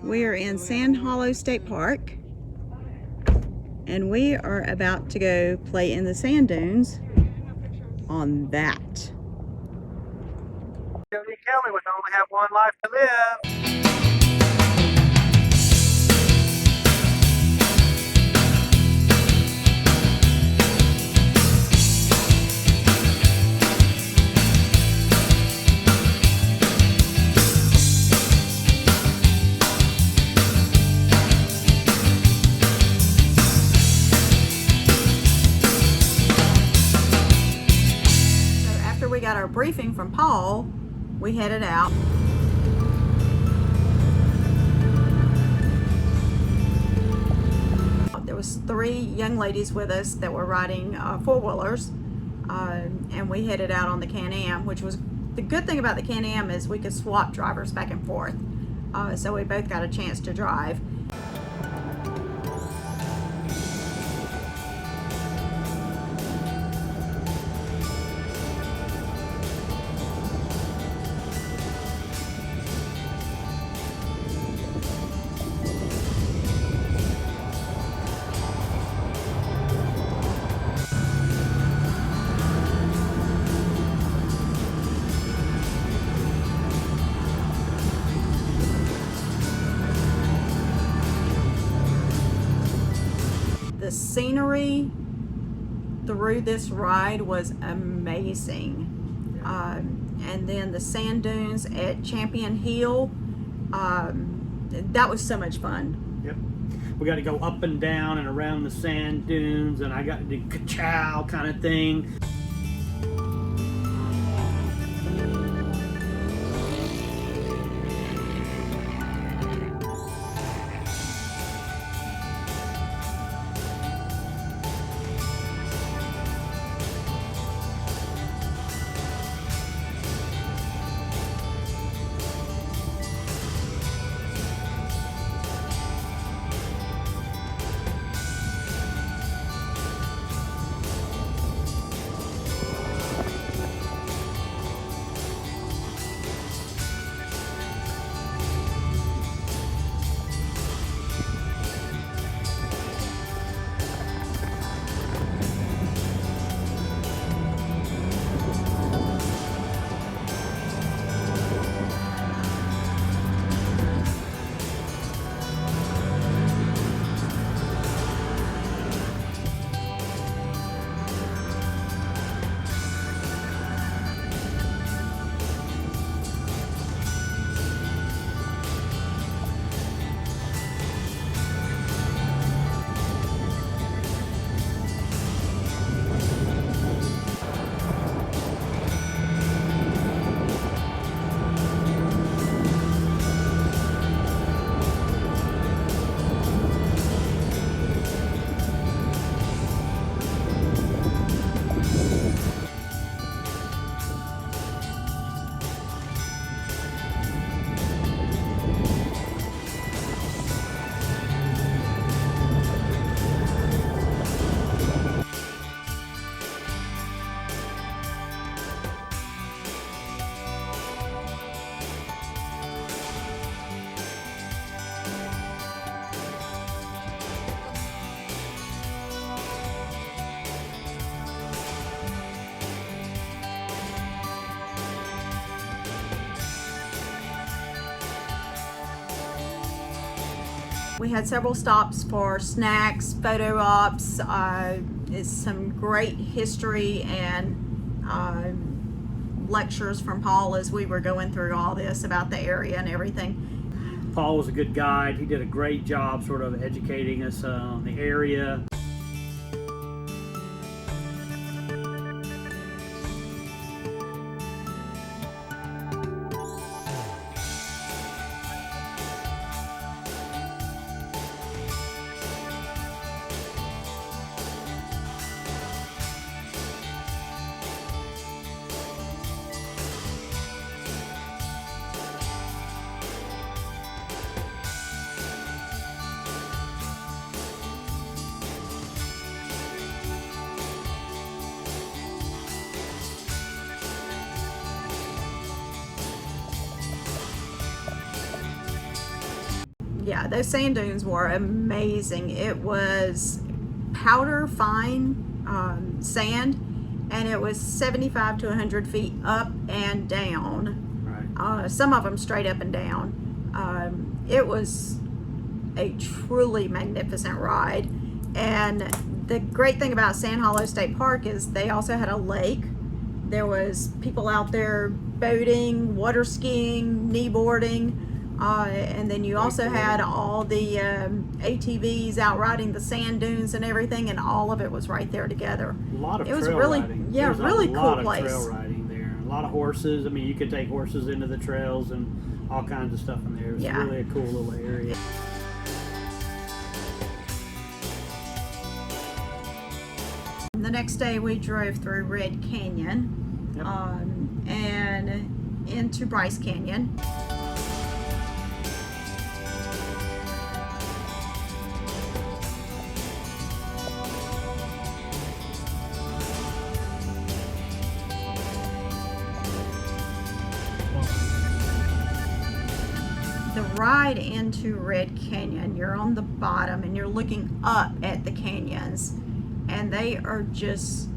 We are in Sand Hollow State Park, and we are about to go play in the sand dunes on that. Jody and Kelly would only have one life to live. We got our briefing from Paul, we headed out. There was 3 young ladies with us that were riding 4-wheelers, and we headed out on the Can-Am, which was the good thing about the Can-Am is we could swap drivers back and forth, so we both got a chance to drive. The scenery through this ride was amazing. And then the sand dunes at Champion Hill, that was so much fun. Yep. We got to go up and down and around the sand dunes, and I got to do ka-chow kind of thing. We had several stops for snacks, photo ops, some great history and lectures from Paul as we were going through all this about the area and everything. Paul was a good guide. He did a great job sort of educating us on the area. Yeah, those sand dunes were amazing. It was powder fine sand, and it was 75 to 100 feet up and down. Right. Some of them straight up and down. It was a truly magnificent ride. And the great thing about Sand Hollow State Park is they also had a lake. There was people out there boating, water skiing, kneeboarding, and then you also had all the ATVs out riding the sand dunes and everything, and all of it was right there together. A lot of it was trail really, riding. yeah, There's really a cool lot place. of trail riding there. A lot of horses. I mean, you could take horses into the trails and all kinds of stuff in there. It's really a cool little area. The next day we drove through Red Canyon. Yep. And into Bryce Canyon. The ride into Red Canyon, you're on the bottom and you're looking up at the canyons, and they are just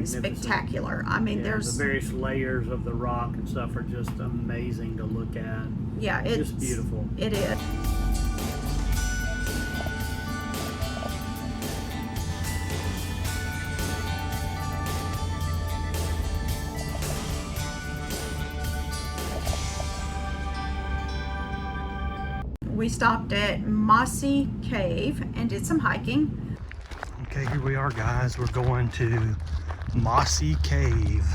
spectacular. I mean, there's the various layers of the rock and stuff are just amazing to look at. Yeah, it's just beautiful. It is. We stopped at Mossy Cave and did some hiking. Okay, here we are, guys. We're going to Mossy Cave.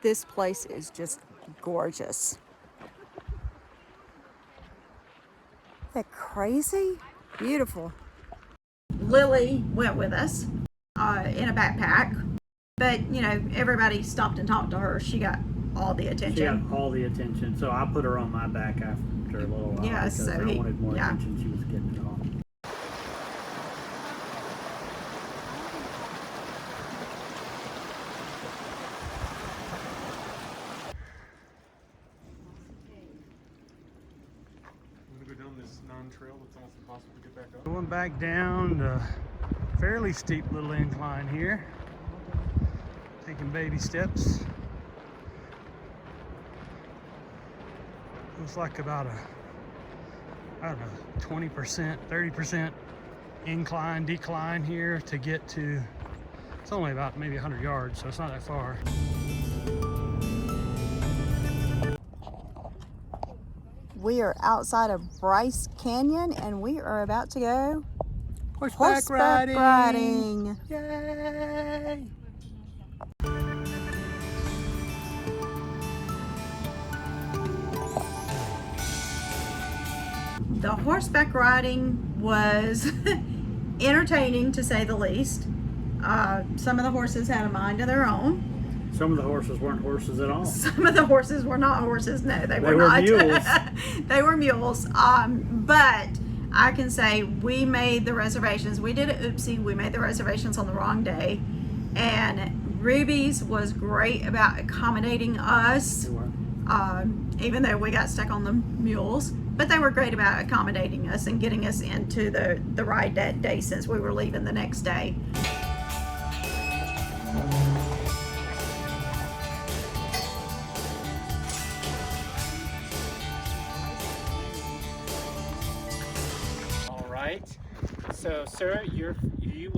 This place is just gorgeous. Isn't that crazy? Beautiful. Lily went with us in a backpack, but you know, everybody stopped and talked to her. She got all the attention. She got all the attention, so I put her on my back after a little while because so I wanted more attention. She was getting it all. Trail that's almost impossible to get back up. Going back down the fairly steep little incline here, taking baby steps. Looks like about a, I don't know, 20%, 30% incline, decline here to get to, it's only about maybe 100 yards, so it's not that far. We are outside of Bryce Canyon and we are about to go Horseback riding. Yay! The horseback riding was entertaining, to say the least. Some of the horses had a mind of their own. Some of the horses weren't horses at all. Some of the horses were not horses. No, they were not. Mules. They were mules. But I can say we made the reservations. We did an oopsie. We made the reservations on the wrong day. And Ruby's was great about accommodating us. They were. Even though we got stuck on the mules. But they were great about accommodating us and getting us into the ride that day since we were leaving the next day. So, sir, you're going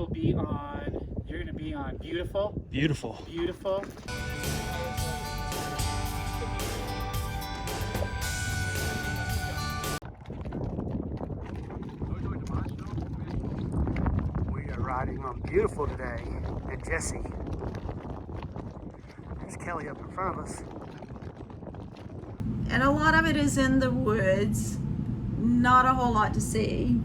to be on beautiful. Beautiful. Beautiful. We are riding on beautiful today, and Jesse. There's Kelly up in front of us. And a lot of it is in the woods. Not a whole lot to see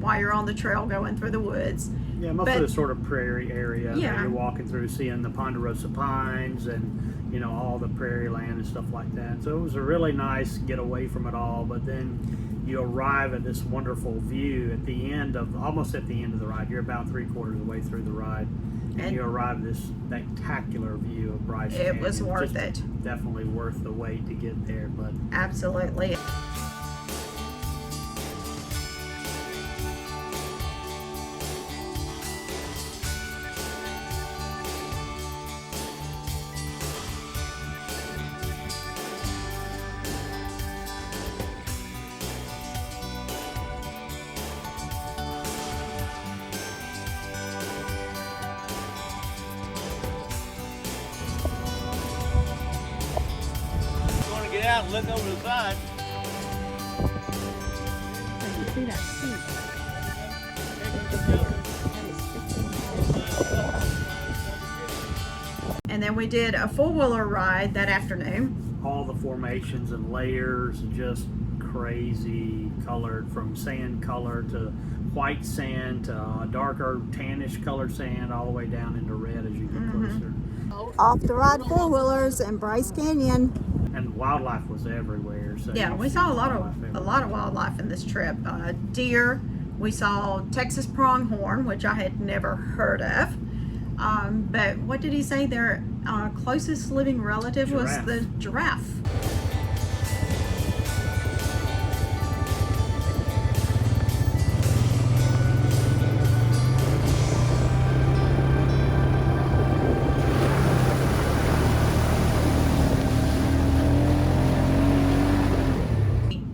while you're on the trail going through the woods. Yeah, most of the sort of prairie area that Yeah. you're walking through, seeing the Ponderosa pines and, you know, all the prairie land and stuff like that. So it was a really nice get away from it all. But then you arrive at this wonderful view at the end of, almost at the end of the ride. You're about 3/4 of the way through the ride. And you arrive at this spectacular view of Bryce Canyon. It was worth it. Definitely worth the wait to get there. But Absolutely. Get out and look over the side. You see that seat? And then we did a four-wheeler ride that afternoon. all the formations and layers, just crazy colored, from sand color to white sand to darker tannish colored sand, all the way down into red as you get closer. Off the ride four-wheelers in Bryce Canyon. And wildlife was everywhere. So Yeah, you we see saw a lot wildlife of wildlife in this trip. Deer. We saw Texas pronghorn, which I had never heard of. But what did he say? Their closest living relative was Giraffe. the giraffe.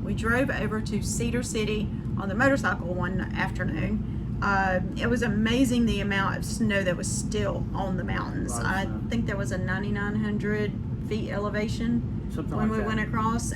We drove over to Cedar City on the motorcycle one afternoon. It was amazing the amount of snow that was still on the mountains. A lot of I snow. think there was a 9,900 feet elevation Something when like we that. went across.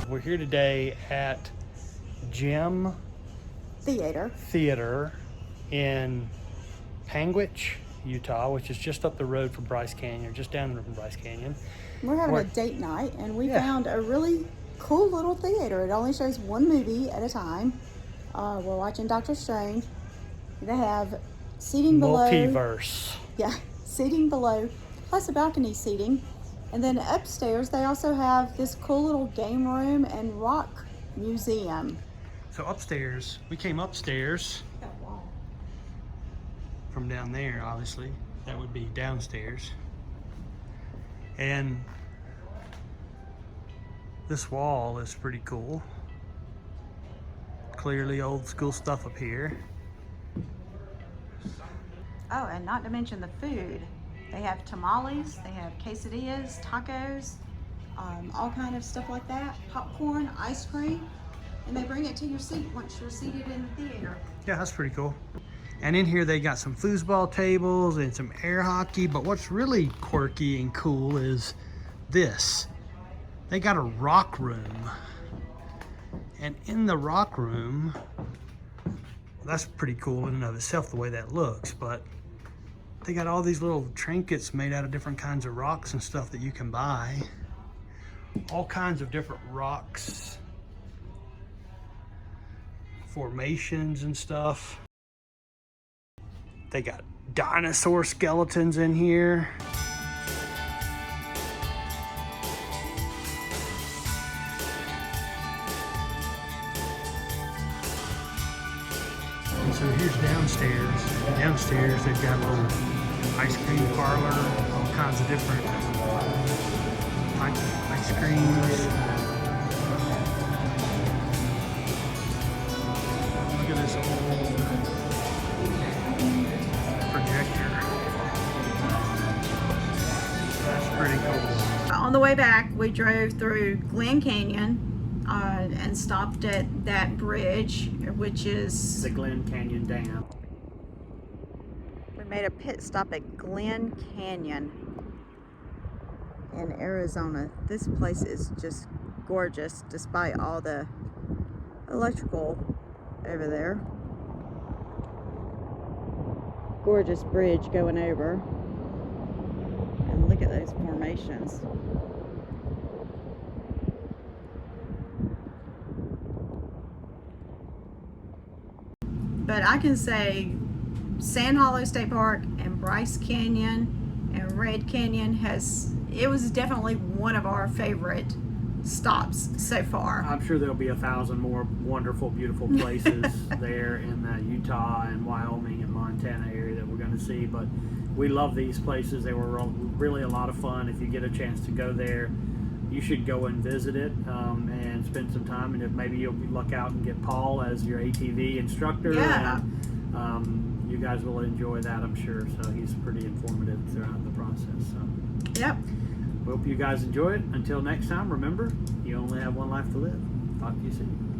We're here today at Gem Theater. in Panguitch, Utah, which is just up the road from Bryce Canyon, just down from Bryce Canyon. We're having What- a date night, and we Yeah. found a really cool little theater. It only shows one movie at a time. We're watching Doctor Strange. They have seating below. Multiverse. Yeah, seating below, plus a balcony seating. And then upstairs, they also have this cool little game room and rock museum. So upstairs, we came upstairs from down there, obviously. That would be downstairs. And this wall is pretty cool. Clearly old school stuff up here. Oh, and not to mention the food. They have tamales, they have quesadillas, tacos, all kind of stuff like that. Popcorn, ice cream, and they bring it to your seat once you're seated in the theater. Yeah, that's pretty cool. And in here they got some foosball tables and some air hockey, but what's really quirky and cool is this. They got a rock room. And in the rock room, that's pretty cool in and of itself, the way that looks, but they got all these little trinkets made out of different kinds of rocks and stuff that you can buy. All kinds of different rocks, formations and stuff. They got dinosaur skeletons in here. And so here's downstairs. Downstairs they've got a little ice cream parlor, all kinds of different types of ice creams. Look at this old projector. That's pretty cool. On the way back, we drove through Glen Canyon and stopped at that bridge, which is... The Glen Canyon Dam. We made a pit stop at Glen Canyon in Arizona. This place is just gorgeous despite all the electrical over there. Gorgeous bridge going over. And look at those formations. But I can say Sand Hollow State Park and Bryce Canyon and Red Canyon it was definitely one of our favorite stops so far. I'm sure there'll be 1,000 more wonderful, beautiful places there in the Utah and Wyoming and Montana area that we're going to see. But we love these places. They were really a lot of fun. If you get a chance to go there, you should go and visit it and spend some time. And if maybe you'll luck out and get Paul as your ATV instructor. Yeah. And, you guys will enjoy that, I'm sure. So he's pretty informative throughout the process. So. Yep. Hope you guys enjoy it. Until next time, remember, you only have one life to live. Talk to you soon.